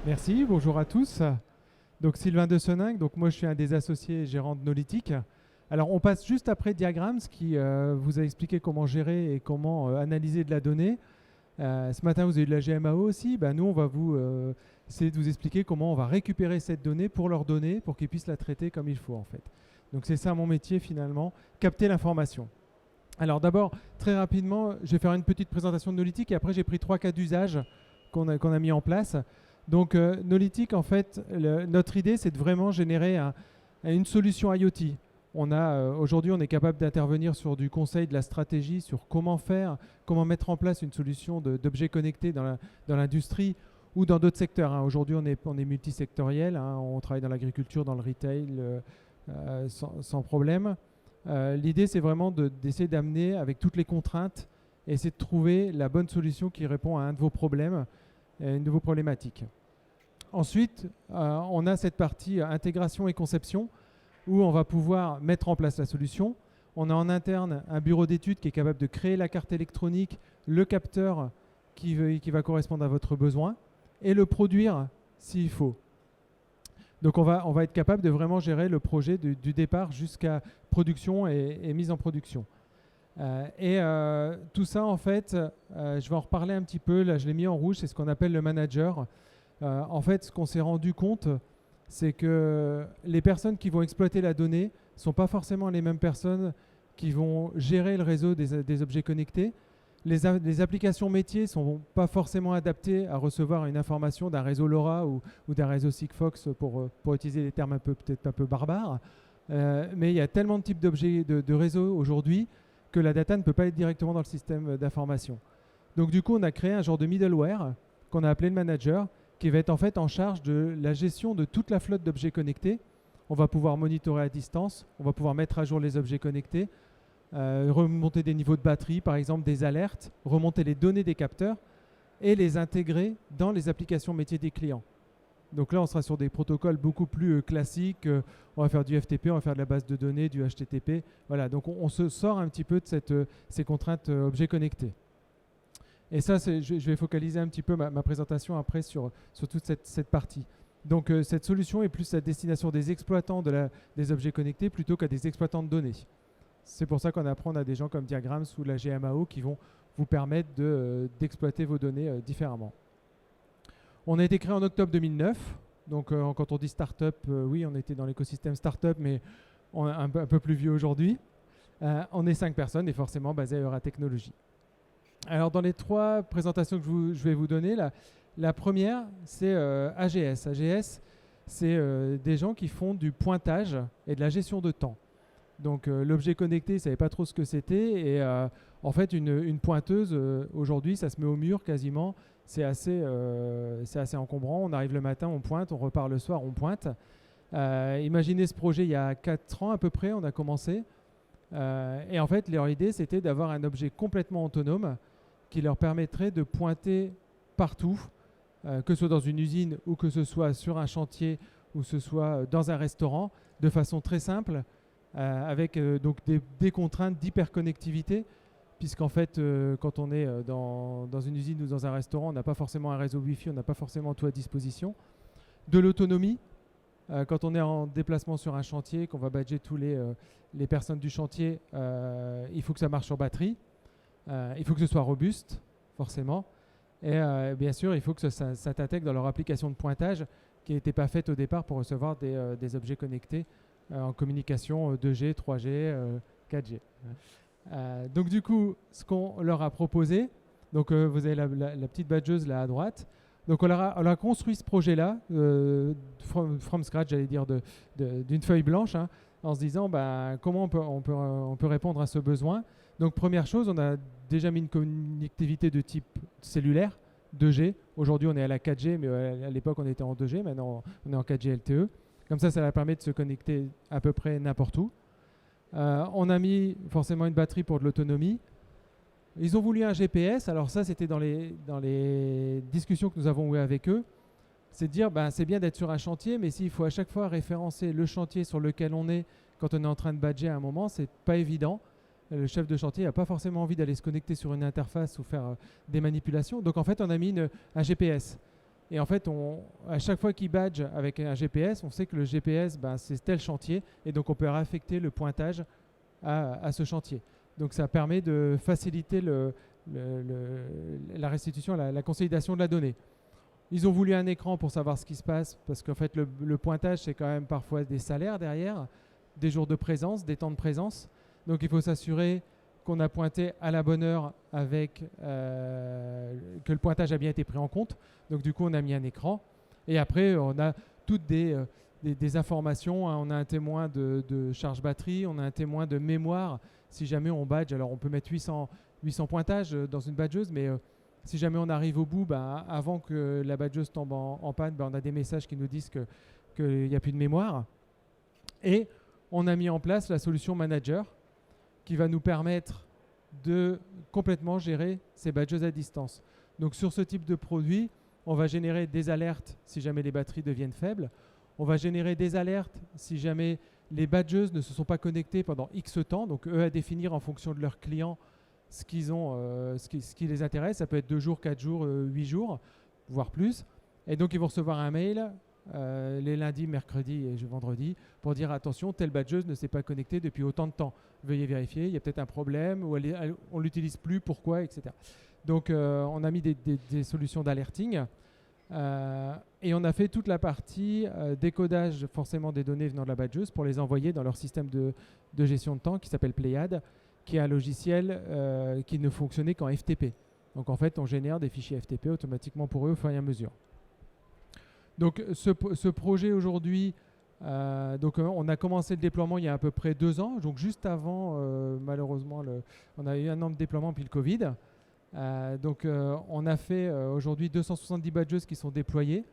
Merci, bonjour à tous. Donc Sylvain de Seninck, donc moi je suis un des associés gérants de Nolytic. Alors on passe juste après Diagrams qui vous a expliqué comment gérer et comment analyser de la donnée. Ce matin vous avez eu de la GMAO aussi. Ben, nous on va vous essayer de vous expliquer comment on va récupérer cette donnée pour leur donner pour qu'ils puissent la traiter comme il faut en fait. Donc c'est ça mon métier finalement, capter l'information. Alors d'abord, très rapidement, je vais faire une petite présentation de Nolytic et après j'ai pris 3 cas d'usage qu'on a mis en place. Donc Nolytic, en fait, notre idée, c'est de vraiment générer une solution IoT. Aujourd'hui, on est capable d'intervenir sur du conseil, de la stratégie, sur comment faire, comment mettre en place une solution d'objets connectés dans l'industrie ou dans d'autres secteurs. Aujourd'hui, on est multisectoriel. On travaille dans l'agriculture, dans le retail, sans problème. L'idée, c'est vraiment d'essayer d'amener avec toutes les contraintes et essayer de trouver la bonne solution qui répond à un de vos problèmes, une de vos problématiques. Ensuite, on a cette partie intégration et conception où on va pouvoir mettre en place la solution. On a en interne un bureau d'études qui est capable de créer la carte électronique, le capteur qui va correspondre à votre besoin et le produire s'il faut. Donc on va être capable de vraiment gérer le projet du départ jusqu'à production et mise en production. Tout ça, en fait, je vais en reparler un petit peu. Là, je l'ai mis en rouge, c'est ce qu'on appelle le manager. En fait, ce qu'on s'est rendu compte, c'est que les personnes qui vont exploiter la donnée ne sont pas forcément les mêmes personnes qui vont gérer le réseau des objets connectés. Les applications métiers ne sont pas forcément adaptées à recevoir une information d'un réseau LoRa ou d'un réseau Sigfox pour utiliser des termes peut-être un peu barbares. Mais il y a tellement de types d'objets de réseau aujourd'hui que la data ne peut pas être directement dans le système d'information. Donc du coup, on a créé un genre de middleware qu'on a appelé le manager, qui va être en fait en charge de la gestion de toute la flotte d'objets connectés. On va pouvoir monitorer à distance, on va pouvoir mettre à jour les objets connectés, remonter des niveaux de batterie, par exemple des alertes, remonter les données des capteurs et les intégrer dans les applications métiers des clients. Donc là, on sera sur des protocoles beaucoup plus classiques. On va faire du FTP, on va faire de la base de données, du HTTP. Voilà, donc on se sort un petit peu de ces contraintes objets connectés. Et ça, je vais focaliser un petit peu ma présentation après sur toute cette partie. Donc cette solution est plus à destination des exploitants des objets connectés plutôt qu'à des exploitants de données. C'est pour ça qu'on apprend à des gens comme Diagrams ou la GMAO qui vont vous permettre d'exploiter vos données différemment. On a été créé en octobre 2009. Donc quand on dit start-up, oui, on était dans l'écosystème start-up, mais on est un peu plus vieux aujourd'hui. On est 5 personnes et forcément basé à Euratechnologies. Alors dans les 3 présentations que je vais vous donner, la première, c'est AGS. AGS, c'est des gens qui font du pointage et de la gestion de temps. Donc l'objet connecté, ils ne savaient pas trop ce que c'était. Et en fait, une pointeuse, aujourd'hui, ça se met au mur quasiment. C'est assez encombrant. On arrive le matin, on pointe, on repart le soir, on pointe. Imaginez ce projet il y a 4 ans à peu près, on a commencé. Et en fait, leur idée, c'était d'avoir un objet complètement autonome qui leur permettrait de pointer partout, que ce soit dans une usine ou que ce soit sur un chantier ou que ce soit dans un restaurant, de façon très simple, avec donc des contraintes d'hyperconnectivité, puisqu'en fait, quand on est dans une usine ou dans un restaurant, on n'a pas forcément un réseau Wi-Fi, on n'a pas forcément tout à disposition. De l'autonomie, quand on est en déplacement sur un chantier, qu'on va badger tous les personnes du chantier, il faut que ça marche sur batterie. Il faut que ce soit robuste, forcément. Et bien sûr, il faut que ça s'intègre dans leur application de pointage qui n'était pas faite au départ pour recevoir des objets connectés en communication 2G, 3G, 4G. Donc du coup, ce qu'on leur a proposé, donc vous avez la petite badgeuse là à droite. Donc on a construit ce projet-là, from scratch, j'allais dire, d'une feuille blanche, en se disant comment on peut répondre à ce besoin. Donc première chose, on a déjà mis une connectivité de type cellulaire, 2G. Aujourd'hui, on est à la 4G, mais à l'époque, on était en 2G. Maintenant, on est en 4G LTE. Comme ça leur permet de se connecter à peu près n'importe où. On a mis forcément une batterie pour de l'autonomie. Ils ont voulu un GPS. Alors ça, c'était dans les discussions que nous avons eues avec eux. C'est de dire, c'est bien d'être sur un chantier, mais s'il faut à chaque fois référencer le chantier sur lequel on est quand on est en train de badger à un moment, c'est pas évident. Le chef de chantier n'a pas forcément envie d'aller se connecter sur une interface ou faire des manipulations. Donc en fait, on a mis un GPS. Et en fait, à chaque fois qu'il badge avec un GPS, on sait que le GPS, c'est tel chantier, et donc on peut réaffecter le pointage à ce chantier. Donc ça permet de faciliter la restitution, la consolidation de la donnée. Ils ont voulu un écran pour savoir ce qui se passe, parce qu'en fait, le pointage, c'est quand même parfois des salaires derrière, des jours de présence, des temps de présence. Donc il faut s'assurer qu'on a pointé à la bonne heure avec que le pointage a bien été pris en compte. Donc du coup, on a mis un écran. Et après, on a toutes des informations. Hein. On a un témoin de charge batterie, on a un témoin de mémoire. Si jamais on badge, alors on peut mettre 800 pointages dans une badgeuse, mais si jamais on arrive au bout, avant que la badgeuse tombe en panne, on a des messages qui nous disent qu'il n'y a plus de mémoire. Et on a mis en place la solution manager qui va nous permettre de complètement gérer ces badges à distance. Donc sur ce type de produit, on va générer des alertes si jamais les batteries deviennent faibles. On va générer des alertes si jamais les badgeuses ne se sont pas connectées pendant X temps. Donc eux à définir en fonction de leurs clients ce qui les intéresse. Ça peut être 2 jours, 4 jours, 8 jours, voire plus. Et donc ils vont recevoir un mail les lundis, mercredis et vendredis pour dire attention, telle badgeuse ne s'est pas connectée depuis autant de temps. Veuillez vérifier, il y a peut-être un problème ou on ne l'utilise plus, pourquoi, etc. Donc on a mis des solutions d'alerting et on a fait toute la partie décodage forcément des données venant de la badgeuse pour les envoyer dans leur système de gestion de temps qui s'appelle Pléiade, qui est un logiciel qui ne fonctionnait qu'en FTP. Donc en fait, on génère des fichiers FTP automatiquement pour eux au fur et à mesure. Donc ce projet aujourd'hui, on a commencé le déploiement il y a à peu près 2 ans, donc juste avant, malheureusement, on a eu un an de déploiement puis le Covid. On a fait aujourd'hui 270 badges qui sont déployés.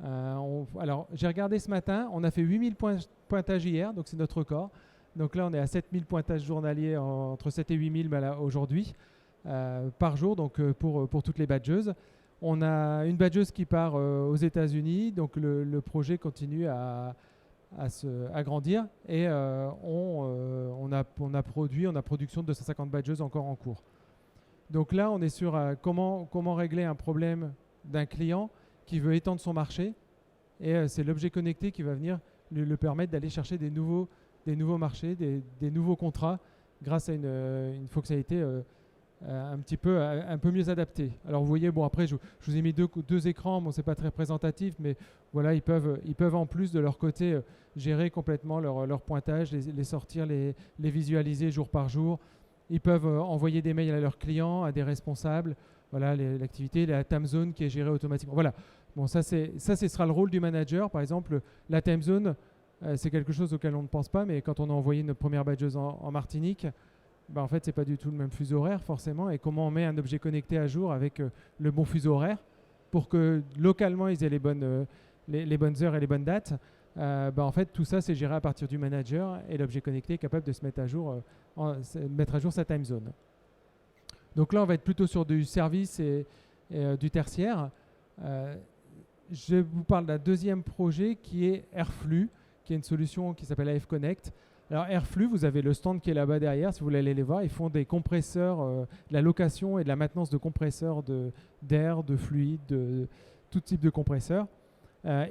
Alors j'ai regardé ce matin, on a fait 8000 pointages hier, donc c'est notre record. Donc là on est à 7000 pointages journaliers, entre 7 et 8000 aujourd'hui par jour, donc pour toutes les badgeuses. On a une badgeuse qui part aux États-Unis, donc le projet continue à grandir et on a production de 250 badgeuses encore en cours. Donc là, on est sur comment régler un problème d'un client qui veut étendre son marché et c'est l'objet connecté qui va venir le permettre d'aller chercher des nouveaux marchés, des nouveaux contrats grâce à une fonctionnalité un peu mieux adapté. Alors vous voyez, bon après je vous ai mis deux écrans, bon c'est pas très représentatif, mais voilà, ils peuvent en plus de leur côté gérer complètement leur pointage, les sortir, les visualiser jour par jour. Ils peuvent envoyer des mails à leurs clients, à des responsables. Voilà l'activité, la time zone qui est gérée automatiquement. Voilà. Bon, ce sera le rôle du manager. Par exemple, la time zone, c'est quelque chose auquel on ne pense pas, mais quand on a envoyé notre première badgeuse en Martinique, en fait, c'est pas du tout le même fuseau horaire forcément. Et comment on met un objet connecté à jour avec le bon fuseau horaire pour que localement ils aient les bonnes heures et les bonnes dates. En fait, tout ça, c'est géré à partir du manager et l'objet connecté est capable de se mettre à jour, mettre à jour sa time zone. Donc là, on va être plutôt sur du service et du tertiaire. Je vous parle d'un deuxième projet qui est Airflux, qui est une solution qui s'appelle AF Connect. Alors Airflux, vous avez le stand qui est là-bas derrière, si vous voulez aller les voir. Ils font des compresseurs, de la location et de la maintenance de compresseurs d'air, de fluide, de tout type de compresseurs.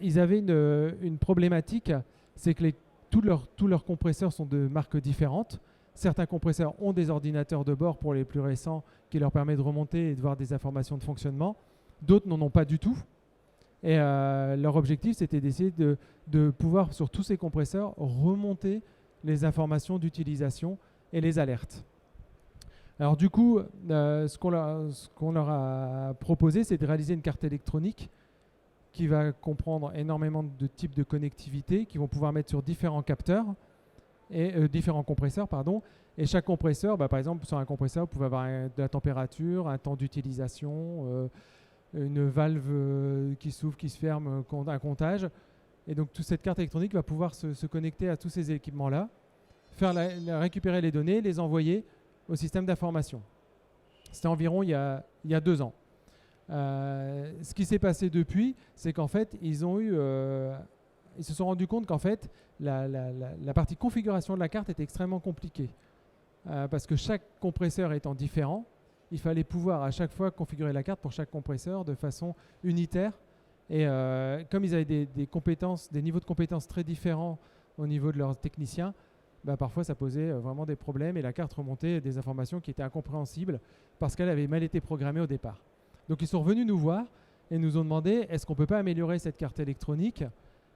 Ils avaient une problématique, c'est que tous leurs compresseurs sont de marques différentes. Certains compresseurs ont des ordinateurs de bord pour les plus récents qui leur permettent de remonter et de voir des informations de fonctionnement. D'autres n'en ont pas du tout. Et leur objectif, c'était d'essayer de pouvoir, sur tous ces compresseurs, remonter les informations d'utilisation et les alertes. Alors du coup, ce qu'on leur a proposé, c'est de réaliser une carte électronique qui va comprendre énormément de types de connectivité, qui vont pouvoir mettre sur différents capteurs et différents compresseurs, pardon. Et chaque compresseur, par exemple, sur un compresseur, vous pouvez avoir de la température, un temps d'utilisation, une valve qui s'ouvre, qui se ferme, un comptage. Et donc, toute cette carte électronique va pouvoir se connecter à tous ces équipements-là, récupérer les données, les envoyer au système d'information. C'était environ il y a 2 ans. Ce qui s'est passé depuis, c'est qu'en fait, ils se sont rendus compte qu'en fait, la partie configuration de la carte était extrêmement compliquée. Parce que chaque compresseur étant différent, il fallait pouvoir à chaque fois configurer la carte pour chaque compresseur de façon unitaire Et comme ils avaient des compétences, des niveaux de compétences très différents au niveau de leurs techniciens, bah, parfois ça posait vraiment des problèmes et la carte remontait des informations qui étaient incompréhensibles parce qu'elle avait mal été programmée au départ. Donc ils sont revenus nous voir et nous ont demandé est-ce qu'on ne peut pas améliorer cette carte électronique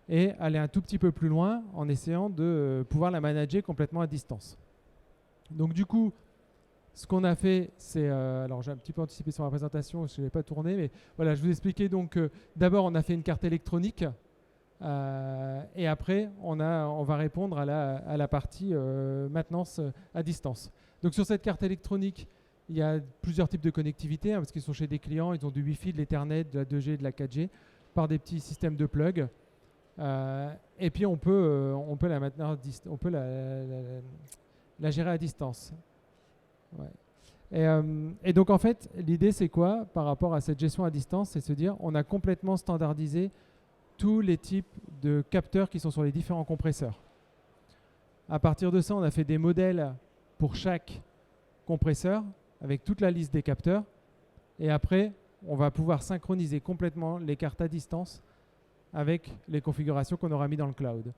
et aller un tout petit peu plus loin en essayant de pouvoir la manager complètement à distance. Donc du coup, ce qu'on a fait, c'est... alors j'ai un petit peu anticipé sur ma présentation, je ne l'ai pas tourné, mais voilà, je vous expliquais donc d'abord on a fait une carte électronique et après on va répondre à la partie maintenance à distance. Donc sur cette carte électronique, il y a plusieurs types de connectivité, parce qu'ils sont chez des clients, ils ont du Wi-Fi, de l'Ethernet, de la 2G, de la 4G, par des petits systèmes de plug. Et puis on peut la maintenir on peut la gérer à distance. Ouais. Et donc en fait, l'idée c'est quoi par rapport à cette gestion à distance? C'est se dire on a complètement standardisé tous les types de capteurs qui sont sur les différents compresseurs. À partir de ça, on a fait des modèles pour chaque compresseur avec toute la liste des capteurs. Et après, on va pouvoir synchroniser complètement les cartes à distance avec les configurations qu'on aura mis dans le cloud.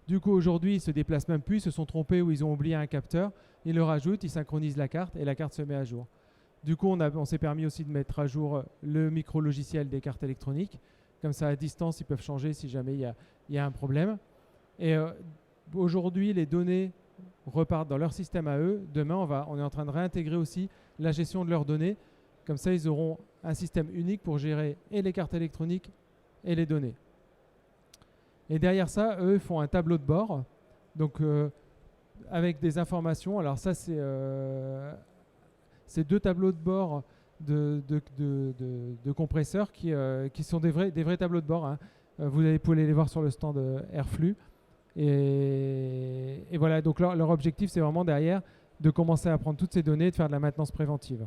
Du coup, aujourd'hui, ils ne se déplacent même plus, ils se sont trompés ou ils ont oublié un capteur, ils le rajoutent, ils synchronisent la carte et la carte se met à jour. Du coup, on s'est permis aussi de mettre à jour le micro-logiciel des cartes électroniques. Comme ça, à distance, ils peuvent changer si jamais il y a un problème. Et aujourd'hui, les données repartent dans leur système à eux. Demain, on est en train de réintégrer aussi la gestion de leurs données. Comme ça, ils auront un système unique pour gérer et les cartes électroniques et les données. Et derrière ça, eux font un tableau de bord, donc avec des informations. Alors ça, c'est 2 tableaux de bord de compresseurs qui sont des vrais tableaux de bord. Hein. Vous pouvez les voir sur le stand Airflux. Et voilà, donc leur objectif, c'est vraiment derrière de commencer à prendre toutes ces données et de faire de la maintenance préventive.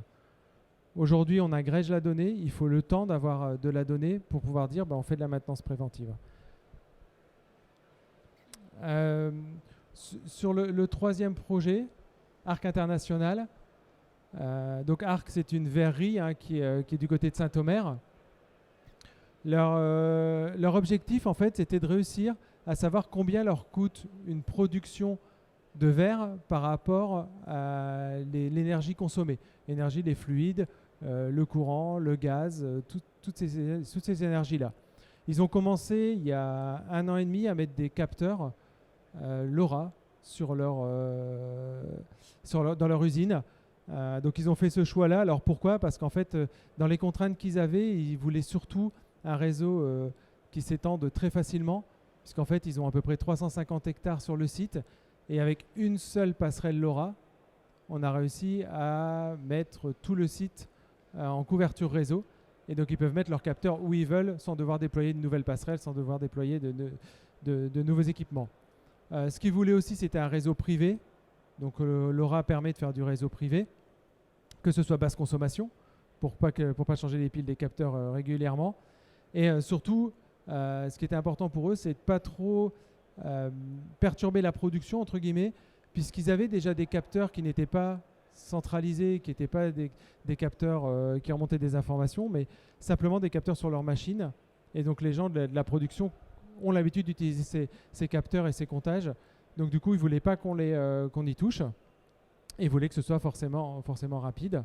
Aujourd'hui, on agrège la donnée. Il faut le temps d'avoir de la donnée pour pouvoir dire on fait de la maintenance préventive. Sur le 3e projet, Arc International. Donc Arc, c'est une verrerie qui est du côté de Saint-Omer. Leur objectif, en fait, c'était de réussir à savoir combien leur coûte une production de verre par rapport à l'énergie consommée. L'énergie, les fluides, le courant, le gaz, toutes ces énergies-là. Ils ont commencé il y a 1 an et demi à mettre des capteurs LoRa dans leur usine. Donc ils ont fait ce choix-là. Alors pourquoi? Parce qu'en fait, dans les contraintes qu'ils avaient, ils voulaient surtout un réseau qui s'étende très facilement, puisqu'en fait, ils ont à peu près 350 hectares sur le site. Et avec une seule passerelle LoRa, on a réussi à mettre tout le site en couverture réseau. Et donc ils peuvent mettre leurs capteurs où ils veulent sans devoir déployer de nouvelles passerelles, sans devoir déployer de nouveaux équipements. Ce qu'ils voulaient aussi, c'était un réseau privé. Donc LoRa permet de faire du réseau privé, que ce soit basse consommation, pour pas changer les piles des capteurs régulièrement. Et surtout, ce qui était important pour eux, c'est de ne pas trop perturber la production, entre guillemets, puisqu'ils avaient déjà des capteurs qui n'étaient pas centralisés, qui n'étaient pas des capteurs qui remontaient des informations, mais simplement des capteurs sur leur machine. Et donc les gens de la production ont l'habitude d'utiliser ces capteurs et ces comptages. Donc du coup, ils ne voulaient pas qu'on y touche. Et ils voulaient que ce soit forcément rapide.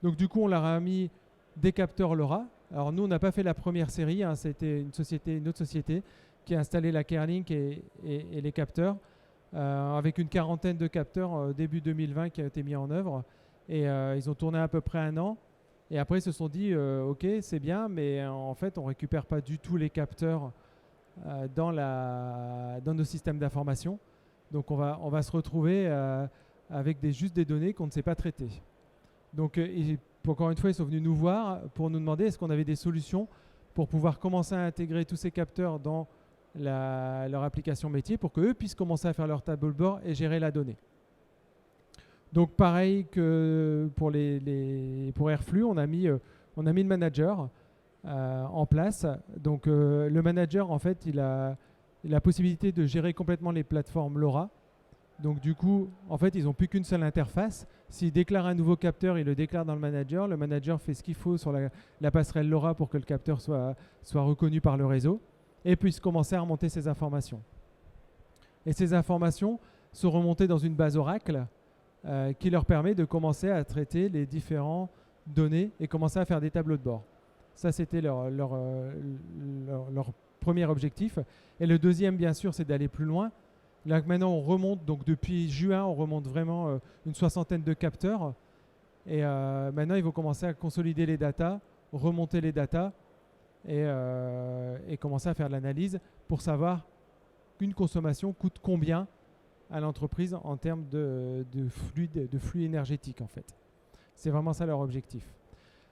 Donc du coup, on leur a mis des capteurs LoRa. Alors nous, on n'a pas fait la première série. Hein, c'était une autre société qui a installé la Kerlink et les capteurs, avec une quarantaine de capteurs début 2020 qui a été mis en œuvre. Et ils ont tourné à peu près 1 an. Et après, ils se sont dit, OK, c'est bien, mais en fait, on ne récupère pas du tout les capteurs dans nos systèmes d'information. Donc on va se retrouver avec juste des données qu'on ne sait pas traiter. Donc encore une fois, ils sont venus nous voir pour nous demander est-ce qu'on avait des solutions pour pouvoir commencer à intégrer tous ces capteurs dans leur application métier pour qu'eux puissent commencer à faire leur tableau de bord et gérer la donnée. Donc pareil que pour Airflux, on a mis le manager en place. Donc le manager, en fait, il a la possibilité de gérer complètement les plateformes LoRa. Donc du coup, en fait, ils n'ont plus qu'une seule interface. S'ils déclarent un nouveau capteur, ils le déclarent dans le manager fait ce qu'il faut sur la passerelle LoRa pour que le capteur soit reconnu par le réseau et puisse commencer à remonter ces informations. Et ces informations sont remontées dans une base Oracle qui leur permet de commencer à traiter les différentes données et commencer à faire des tableaux de bord. Ça, c'était leur premier objectif. Et le deuxième, bien sûr, c'est d'aller plus loin. Là, maintenant, on remonte, donc depuis juin, on remonte vraiment une soixantaine de capteurs. Et maintenant, il faut commencer à consolider les datas, remonter les datas et commencer à faire de l'analyse pour savoir qu'une consommation coûte combien à l'entreprise en termes de flux énergétique, en fait. C'est vraiment ça leur objectif.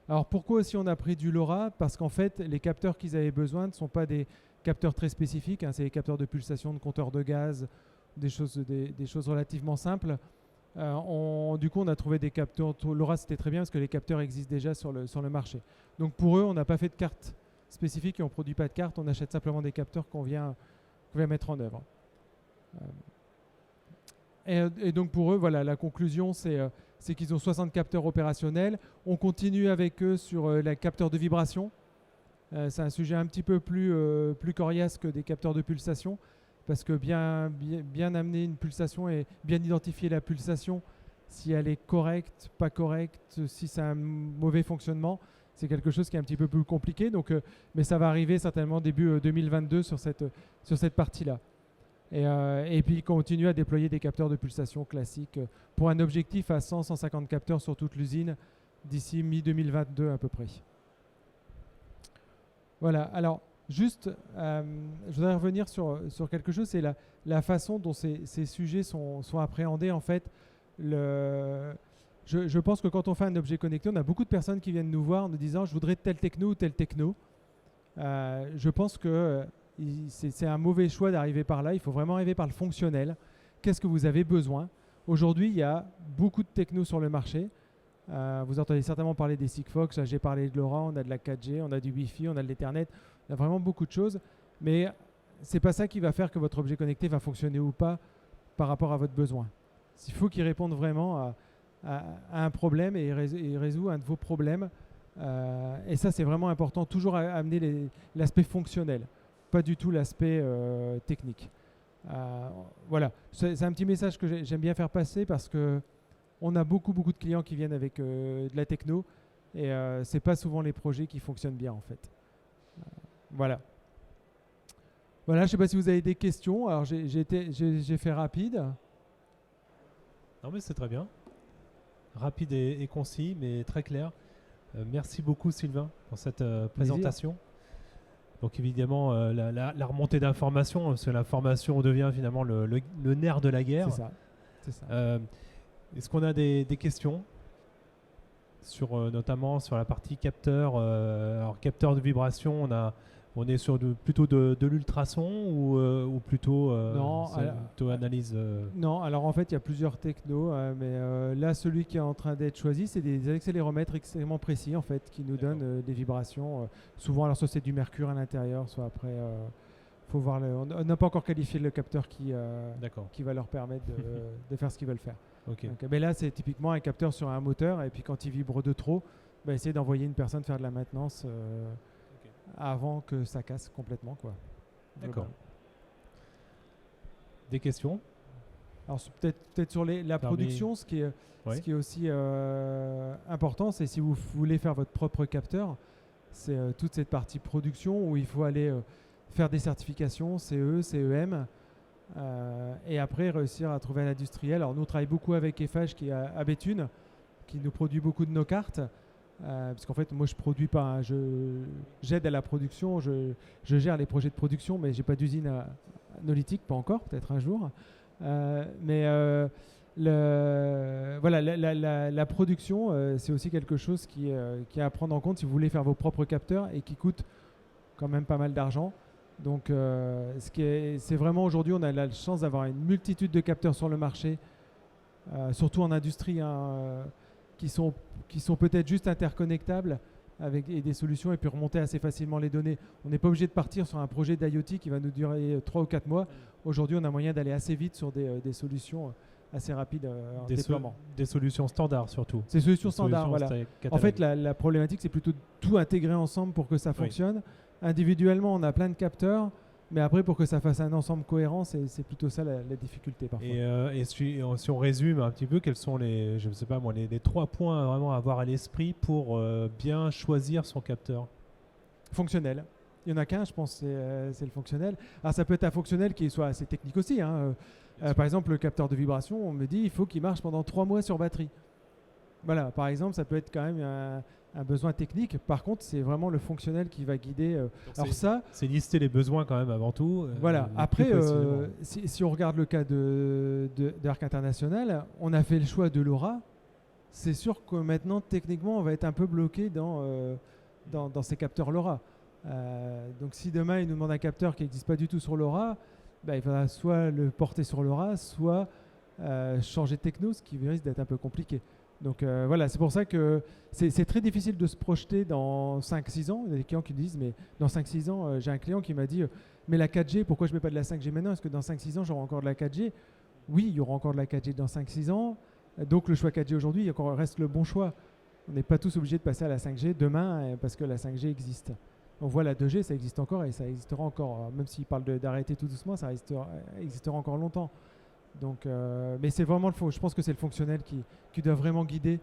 Alors, pourquoi aussi on a pris du LoRa? Parce qu'en fait, les capteurs qu'ils avaient besoin ne sont pas des capteurs très spécifiques, hein, c'est des capteurs de pulsation, de compteurs de gaz, des choses relativement simples. Du coup, on a trouvé des capteurs. LoRa, c'était très bien parce que les capteurs existent déjà sur le marché. Donc pour eux, on n'a pas fait de carte spécifique et on ne produit pas de carte, on achète simplement des capteurs qu'on vient mettre en œuvre. Et donc pour eux, voilà, la conclusion, c'est qu'ils ont 60 capteurs opérationnels. On continue avec eux sur les capteurs de vibration. C'est un sujet un petit peu plus coriace que des capteurs de pulsation, parce que bien amener une pulsation et bien identifier la pulsation, si elle est correcte, pas correcte, si c'est un mauvais fonctionnement, c'est quelque chose qui est un petit peu plus compliqué. Mais ça va arriver certainement début 2022 sur cette partie-là. Et puis continuer à déployer des capteurs de pulsation classiques pour un objectif à 100-150 capteurs sur toute l'usine d'ici mi-2022 à peu près. Voilà, alors juste, je voudrais revenir sur quelque chose, c'est la façon dont ces sujets sont appréhendés. En fait, je pense que quand on fait un objet connecté, on a beaucoup de personnes qui viennent nous voir en nous disant « je voudrais telle techno ou telle techno ». Je pense que c'est un mauvais choix d'arriver par là. Il faut vraiment arriver par le fonctionnel. Qu'est-ce que vous avez besoin? Aujourd'hui, il y a beaucoup de techno sur le marché. Vous entendez certainement parler des Sigfox. Là, j'ai parlé de LoRa, on a de la 4G, on a du Wi-Fi, on a de l'Ethernet. On a vraiment beaucoup de choses. Mais ce n'est pas ça qui va faire que votre objet connecté va fonctionner ou pas par rapport à votre besoin. Il faut qu'il réponde vraiment à un problème et il résout un de vos problèmes. Et ça, c'est vraiment important. Toujours amener l'aspect fonctionnel, pas du tout l'aspect technique. Voilà, c'est un petit message que j'aime bien faire passer parce qu'on a beaucoup de clients qui viennent avec de la techno et ce n'est pas souvent les projets qui fonctionnent bien en fait. Voilà. Voilà, je ne sais pas si vous avez des questions. Alors j'ai fait rapide. Non mais c'est très bien. Rapide et concis, mais très clair. Merci beaucoup Sylvain pour cette présentation. Donc évidemment, la remontée d'informations, parce que l'information devient finalement le nerf de la guerre. C'est ça. Est-ce qu'on a des questions notamment sur la partie capteur? Alors capteur de vibration, on est sur plutôt de l'ultrason ou plutôt, plutôt analyse Non, alors en fait il y a plusieurs technos, mais là celui qui est en train d'être choisi, c'est des accéléromètres extrêmement précis en fait, qui nous donnent des vibrations. Souvent, alors soit c'est du mercure à l'intérieur, soit après, faut voir. On n'a pas encore qualifié le capteur qui va leur permettre de faire ce qu'ils veulent faire. Okay. Donc, mais là c'est typiquement un capteur sur un moteur, et puis quand il vibre de trop, essayer d'envoyer une personne faire de la maintenance. Avant que ça casse complètement, quoi. D'accord. Des questions? Alors peut-être sur la production, ce qui est aussi important, c'est si vous voulez faire votre propre capteur, c'est toute cette partie production où il faut aller faire des certifications, CE, CEM, et après réussir à trouver un industriel. Alors nous on travaille beaucoup avec Eiffage qui est à Béthune, qui nous produit beaucoup de nos cartes. Parce qu'en fait, moi, je produis pas. J'aide à la production, je gère les projets de production, mais j'ai pas d'usine analytique, pas encore, peut-être un jour. Voilà, la production, c'est aussi quelque chose qui est à prendre en compte si vous voulez faire vos propres capteurs et qui coûte quand même pas mal d'argent. Donc, c'est vraiment aujourd'hui, on a la chance d'avoir une multitude de capteurs sur le marché, surtout en industrie. Qui sont peut-être juste interconnectables et des solutions et puis remonter assez facilement les données. On n'est pas obligé de partir sur un projet d'IoT qui va nous durer 3 ou 4 mois. Aujourd'hui, on a moyen d'aller assez vite sur des solutions assez rapides en déploiement. Des solutions standards surtout. Ces solutions standards, voilà. En fait, la problématique, c'est plutôt de tout intégrer ensemble pour que ça fonctionne. Oui. Individuellement, on a plein de capteurs, mais après, pour que ça fasse un ensemble cohérent, c'est plutôt ça la difficulté parfois. Et si on résume un petit peu, quels sont les 3 points vraiment à avoir à l'esprit pour bien choisir son capteur? Fonctionnel. Il n'y en a qu'un, je pense, c'est le fonctionnel. Alors, ça peut être un fonctionnel qui soit assez technique aussi. Par exemple, le capteur de vibration, on me dit il faut qu'il marche pendant 3 mois sur batterie. Voilà, par exemple, ça peut être quand même un besoin technique. Par contre, c'est vraiment le fonctionnel qui va guider. Alors ça, c'est lister les besoins quand même avant tout. Voilà. Après, si on regarde le cas d'Arc International, on a fait le choix de LoRa. C'est sûr que maintenant, techniquement, on va être un peu bloqué dans ces capteurs LoRa. Donc, si demain, il nous demande un capteur qui n'existe pas du tout sur LoRa, il faudra soit le porter sur LoRa, soit changer de techno, ce qui risque d'être un peu compliqué. Donc voilà, c'est pour ça que c'est très difficile de se projeter dans 5-6 ans. Il y a des clients qui disent, mais dans 5-6 ans, j'ai un client qui m'a dit, mais la 4G, pourquoi je ne mets pas de la 5G maintenant? Est-ce que dans 5-6 ans, j'aurai encore de la 4G? Oui, il y aura encore de la 4G dans 5-6 ans. Donc le choix 4G aujourd'hui, il reste le bon choix. On n'est pas tous obligés de passer à la 5G demain parce que la 5G existe. On voit la 2G, ça existe encore et ça existera encore. Même s'ils parlent d'arrêter tout doucement, ça existera encore longtemps. Donc, mais c'est vraiment je pense que c'est le fonctionnel qui doit vraiment guider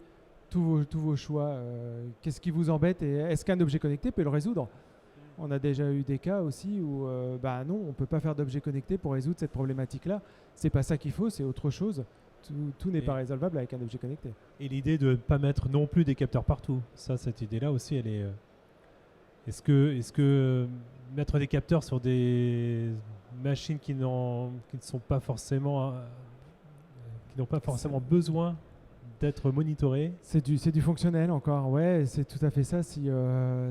tous vos choix. Qu'est-ce qui vous embête et est-ce qu'un objet connecté peut le résoudre? On a déjà eu des cas aussi où non, on ne peut pas faire d'objet connecté pour résoudre cette problématique-là. C'est pas ça qu'il faut, c'est autre chose. Tout n'est pas résolvable avec un objet connecté. Et l'idée de ne pas mettre non plus des capteurs partout, cette idée-là aussi, elle est... Est-ce que mettre des capteurs sur des machines qui n'ont pas forcément besoin d'être monitorées? C'est du fonctionnel encore, ouais, c'est tout à fait ça. Si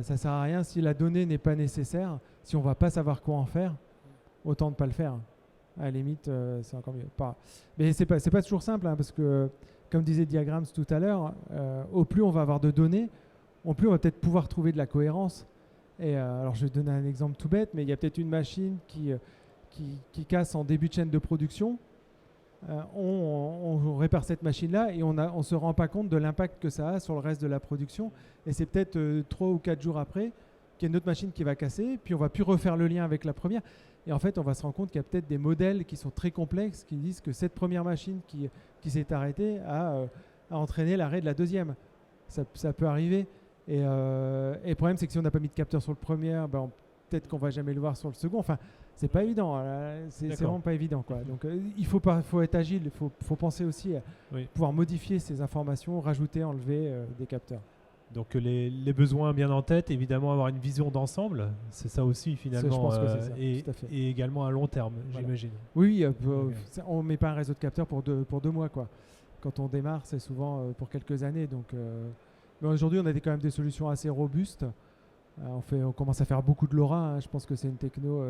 ça sert à rien, si la donnée n'est pas nécessaire, si on va pas savoir quoi en faire, autant ne pas le faire. À la limite, c'est encore mieux. Mais c'est pas toujours simple, parce que comme disait Diagrams tout à l'heure, au plus on va avoir de données, au plus on va peut-être pouvoir trouver de la cohérence. Et alors je vais donner un exemple tout bête, mais il y a peut-être une machine qui casse en début de chaîne de production. On répare cette machine-là et on ne se rend pas compte de l'impact que ça a sur le reste de la production. Et c'est peut-être 3 ou 4 jours après qu'il y a une autre machine qui va casser, puis on ne va plus refaire le lien avec la première. Et en fait, on va se rendre compte qu'il y a peut-être des modèles qui sont très complexes qui disent que cette première machine qui s'est arrêtée a entraîné l'arrêt de la deuxième. Ça peut arriver. Et le problème, c'est que si on n'a pas mis de capteur sur le premier, peut-être qu'on ne va jamais le voir sur le second. Enfin, c'est pas évident. C'est vraiment pas évident, quoi. Donc, il faut être agile. Il faut penser aussi à pouvoir modifier ces informations, rajouter, enlever des capteurs. Donc, les besoins bien en tête, évidemment, avoir une vision d'ensemble. C'est ça aussi, finalement. Je pense que c'est ça, tout à fait. Et également à long terme, j'imagine. Oui, on ne met pas un réseau de capteurs pour 2 mois, quoi. Quand on démarre, c'est souvent pour quelques années. Donc... Mais aujourd'hui, on a quand même des solutions assez robustes. On commence à faire beaucoup de LoRa. Je pense que c'est une techno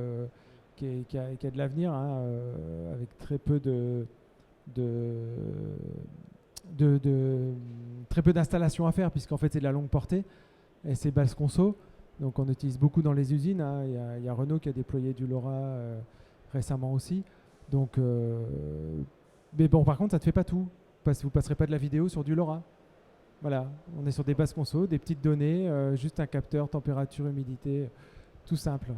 qui a de l'avenir, avec très peu très peu d'installations à faire, puisqu'en fait, c'est de la longue portée et c'est basse conso. Donc, on utilise beaucoup dans les usines. Il y a Renault qui a déployé du LoRa récemment aussi. Donc, mais bon, par contre, ça ne te fait pas tout. Vous ne passerez pas de la vidéo sur du LoRa. Voilà, on est sur des basses conso, des petites données, juste un capteur, température, humidité, tout simple.